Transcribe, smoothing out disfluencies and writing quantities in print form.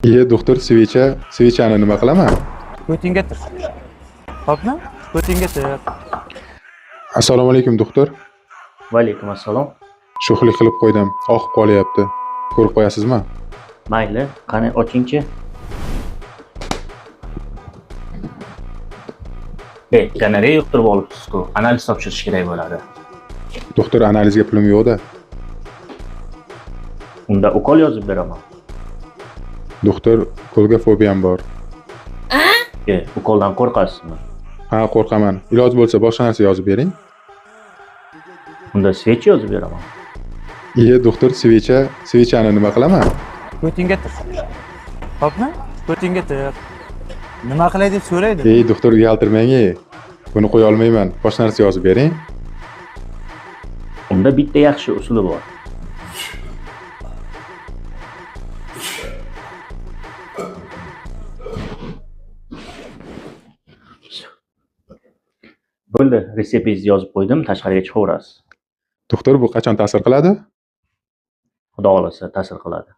Doktor, svechani nima qilaman? Ko'tingga tir. Xo'pmi? Ko'tingga tir. Assalomu alaykum doktor. Va alaykum assalom. Sho'xlik qilib qo'ydim, oqib qolyapti. Ko'rib qo'yasizmi? Mayli, qani ochingchi. Gonorreya yuqtirib olibsiz-ku. Analiz topshirish kerak bo'ladi. Doktor, analizga pulim yo'q-da. Unda ukol yozib beraman. Doktor, ukolga fobiyam bor. Ukoldan qo'rqasizmi? Ha, qo'rqaman. Iloj bo'lsa boshqa narsa yozib bering. Unda svech yozib beraman. Doktor, svechani nima qilaman? Ko'tingga tir. Xo'pmi? Ko'tingga tir. Nima qilay deb so'raydi. Doktor, uyaltirmang. Buni qo'ya olmayman. Boshqa narsa yozib bering. Unda bitta yaxshi usuli bor. Bo'ldi, retseptingizni yozib qo'ydim, tashqariga chiqaverasiz. Doktor, bu qachon ta'sir qiladi? Xudo xolasa ta'sir qiladi.